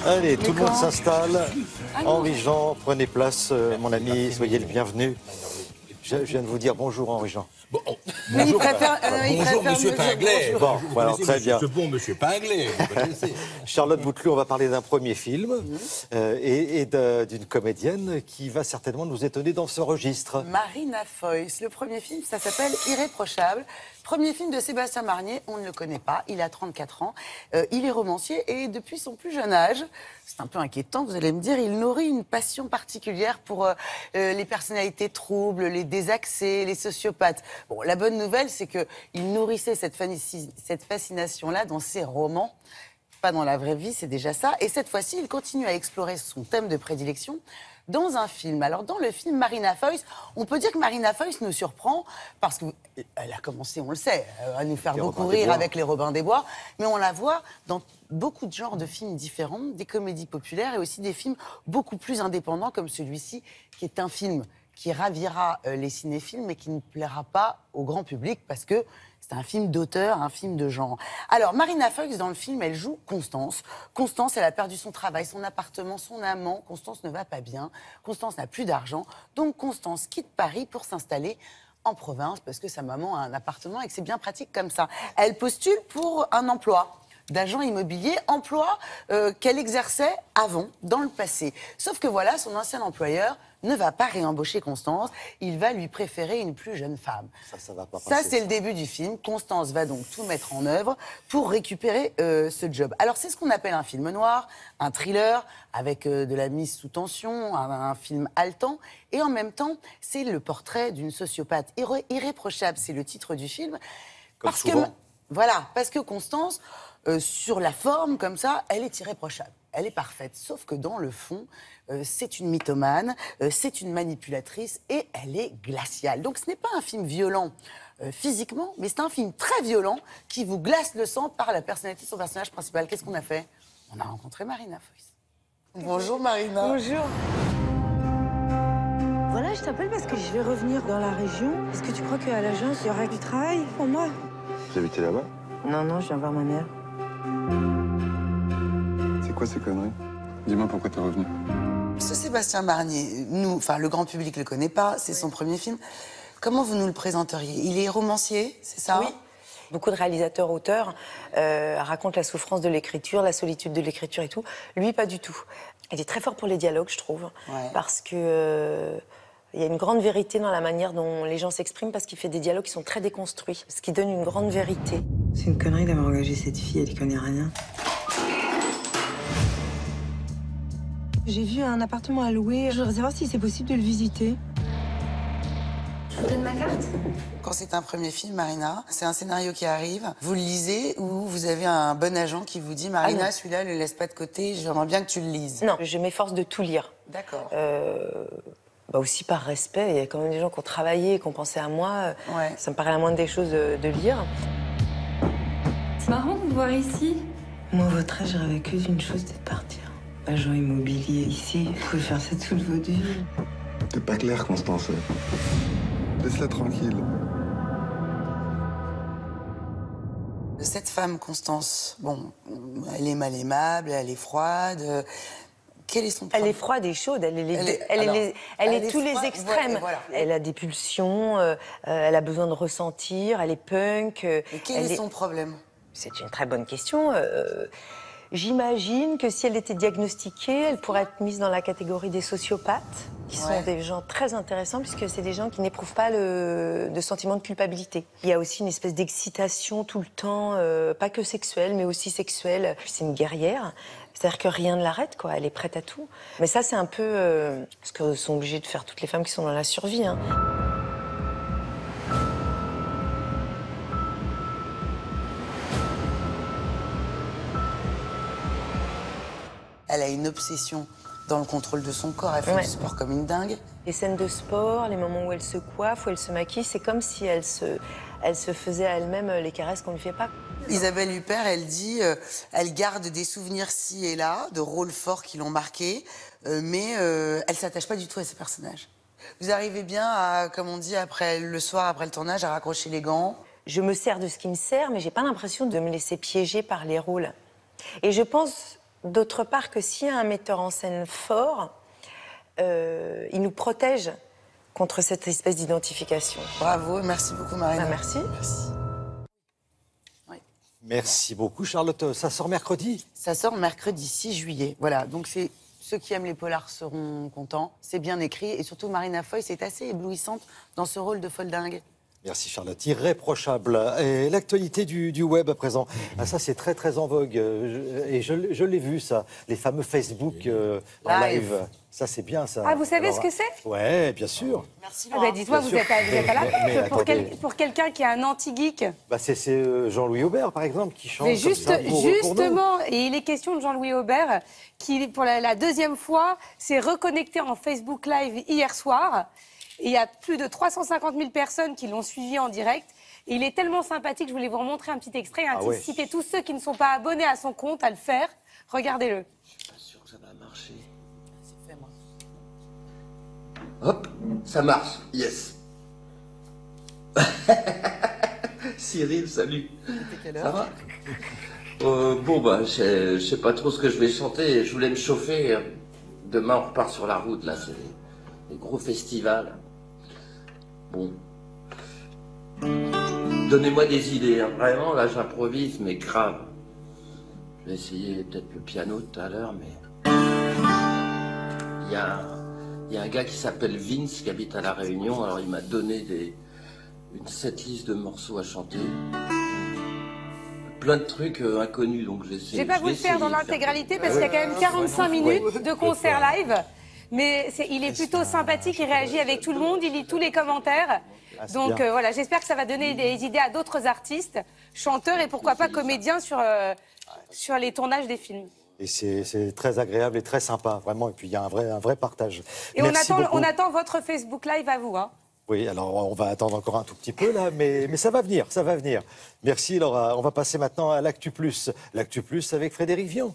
Allez, tout le monde s'installe. Henri-Jean, prenez place, mon ami, soyez le bienvenu. Je viens de vous dire bonjour, Henri-Jean. Bon, Mais il bonjour, préfère, bonjour, monsieur Pinglet. Bon, voilà, très bien. Ce bon monsieur Pinglet, vous connaissez. Charlotte Bouteloup, on va parler d'un premier film et d'une comédienne qui va certainement nous étonner dans ce registre. Marina Foïs. Le premier film, ça s'appelle Irréprochable. Premier film de Sébastien Marnier, on ne le connaît pas, il a 34 ans, il est romancier et depuis son plus jeune âge, c'est un peu inquiétant, vous allez me dire, il nourrit une passion particulière pour les personnalités troubles, les désaxés, les sociopathes. Bon, la bonne nouvelle, c'est qu'il nourrissait cette fascination-là dans ses romans, pas dans la vraie vie, c'est déjà ça. Et cette fois-ci, il continue à explorer son thème de prédilection dans un film. Alors, dans le film Marina Foïs, on peut dire que Marina Foïs nous surprend parce qu'elle a commencé, on le sait, à nous faire beaucoup rire avec les Robins des Bois, mais on la voit dans beaucoup de genres de films différents, des comédies populaires et aussi des films beaucoup plus indépendants comme celui-ci, qui est un film qui ravira les cinéphiles, mais qui ne plaira pas au grand public parce que c'est un film d'auteur, un film de genre. Alors, Marina Foïs, dans le film, elle joue Constance. Constance, elle a perdu son travail, son appartement, son amant. Constance ne va pas bien. Constance n'a plus d'argent. Donc, Constance quitte Paris pour s'installer en province parce que sa maman a un appartement et que c'est bien pratique comme ça. Elle postule pour un emploi d'agent immobilier, emploi qu'elle exerçait avant, dans le passé. Sauf que voilà, son ancien employeur ne va pas réembaucher Constance, il va lui préférer une plus jeune femme. Ça va pas passer. Ça, c'est le début du film. Constance va donc tout mettre en œuvre pour récupérer ce job. Alors, c'est ce qu'on appelle un film noir, un thriller, avec de la mise sous tension, un film haletant. Et en même temps, c'est le portrait d'une sociopathe irréprochable. C'est le titre du film. Comme souvent. Voilà, parce que Constance, sur la forme, comme ça, elle est irréprochable. Elle est parfaite. Sauf que dans le fond, c'est une mythomane, c'est une manipulatrice et elle est glaciale. Donc ce n'est pas un film violent physiquement, mais c'est un film très violent qui vous glace le sang par la personnalité de son personnage principal. Qu'est-ce qu'on a fait? On a rencontré Marina Foïs. Bonjour Marina. Bonjour. Voilà, je t'appelle parce que je vais revenir dans la région. Est-ce que tu crois qu'à l'agence, il y aura du travail pour moi? Vous habitez là-bas? Non, je viens voir ma mère. C'est quoi ces conneries? Dis-moi pourquoi t'es revenu. Ce Sébastien Marnier, le grand public ne le connaît pas, c'est son premier film. Comment vous nous le présenteriez? Il est romancier, c'est ça? Oui. Beaucoup de réalisateurs-auteurs racontent la souffrance de l'écriture, la solitude de l'écriture et tout. Lui, pas du tout. Il est très fort pour les dialogues, je trouve, parce que il y a une grande vérité dans la manière dont les gens s'expriment, parce qu'il fait des dialogues qui sont très déconstruits, ce qui donne une grande vérité. C'est une connerie d'avoir engagé cette fille, elle y connaît rien. J'ai vu un appartement à louer. Je voudrais savoir si c'est possible de le visiter. Je vous donne ma carte? Quand c'est un premier film, Marina, c'est un scénario qui arrive, vous le lisez ou vous avez un bon agent qui vous dit « Marina, celui-là, ne le laisse pas de côté, j'aimerais bien que tu le lises ». Non, je m'efforce de tout lire. D'accord. Aussi par respect, il y a quand même des gens qui ont travaillé, qui ont pensé à moi. Ça me paraît la moindre des choses de lire. C'est marrant de vous voir ici. Moi, à votre âge, je rêvais que d'une chose, c'est de partir. Agent immobilier ici, vous pouvez faire ça toute votre vie. T'es pas clair, Constance. Laisse-la tranquille. Cette femme, Constance, bon, elle est mal aimable, elle est froide. Quel est son problème? Elle est froide et chaude, elle est tous les extrêmes. Voilà. Elle a des pulsions, elle a besoin de ressentir, elle est punk. Et quel est son problème? C'est une très bonne question. J'imagine que si elle était diagnostiquée, elle pourrait être mise dans la catégorie des sociopathes, qui sont des gens très intéressants, puisque c'est des gens qui n'éprouvent pas de sentiment de culpabilité. Il y a aussi une espèce d'excitation tout le temps, pas que sexuelle, mais aussi sexuelle. C'est une guerrière, c'est-à-dire que rien ne l'arrête, quoi. Elle est prête à tout. Mais ça, c'est un peu ce que sont obligées de faire toutes les femmes qui sont dans la survie, hein. Elle a une obsession dans le contrôle de son corps. Elle fait du sport comme une dingue. Les scènes de sport, les moments où elle se coiffe, où elle se maquille, c'est comme si elle se faisait à elle-même les caresses qu'on ne lui fait pas. Isabelle Huppert, elle dit, elle garde des souvenirs ci et là, de rôles forts qui l'ont marquée, mais elle s'attache pas du tout à ces personnages. Vous arrivez bien à, comme on dit, le soir, après le tournage, à raccrocher les gants? Je me sers de ce qui me sert, mais j'ai pas l'impression de me laisser piéger par les rôles. Et je pense d'autre part que s'il y a un metteur en scène fort, il nous protège contre cette espèce d'identification. Bravo, merci beaucoup Marina. Merci. Merci beaucoup Charlotte. Ça sort mercredi? Ça sort mercredi 6 juillet. Voilà, donc c'est ceux qui aiment les polars seront contents. C'est bien écrit et surtout Marina Foïs est assez éblouissante dans ce rôle de folle dingue. Merci Charlotte, irréprochable. Et l'actualité du web à présent, ça c'est très très en vogue. Et je l'ai vu ça, les fameux Facebook en live. Ça c'est bien ça. Ah, vous savez ce que c'est? Ouais, bien sûr. Merci Ah Laura. bah, dites-moi, vous êtes pas là. Mais Pour quelqu'un qui est un anti-geek. Bah, c'est Jean-Louis Aubert par exemple qui chante. Mais comme ça pour nous. justement, et il est question de Jean-Louis Aubert, qui pour la deuxième fois s'est reconnecté en Facebook Live hier soir. Et il y a plus de 350 000 personnes qui l'ont suivi en direct. Et il est tellement sympathique, je voulais vous remontrer un petit extrait, inciter tous ceux qui ne sont pas abonnés à son compte à le faire. Regardez-le. Je suis pas sûr que ça va marcher. C'est fait, moi. Hop, ça marche, yes. Cyril, salut. Ça va? Bon, bah, je sais pas trop ce que je vais chanter. Je voulais me chauffer. Demain, on repart sur la route, là. C'est les gros festivals. Bon. Donnez-moi des idées, hein. Vraiment, là, j'improvise, mais grave. Je vais essayer peut-être le piano tout à l'heure, mais... Il y a un gars qui s'appelle Vince, qui habite à La Réunion. Alors, il m'a donné une setlist de morceaux à chanter. Plein de trucs inconnus, donc j'essaie. Je vais pas vous le faire dans l'intégralité, parce qu'il y a quand même 45 minutes de concert live. Mais il est plutôt sympathique, il réagit avec tout le monde, il lit tous les commentaires. Donc voilà, j'espère que ça va donner des idées à d'autres artistes, chanteurs et pourquoi pas comédiens sur les tournages des films. Et c'est très agréable et très sympa, vraiment. Et puis il y a un vrai partage. Et Merci on attend votre Facebook Live à vous. Hein. Oui, alors on va attendre encore un tout petit peu là, mais ça va venir, ça va venir. Merci Laura. On va passer maintenant à l'Actu Plus. L'Actu Plus avec Frédéric Vian.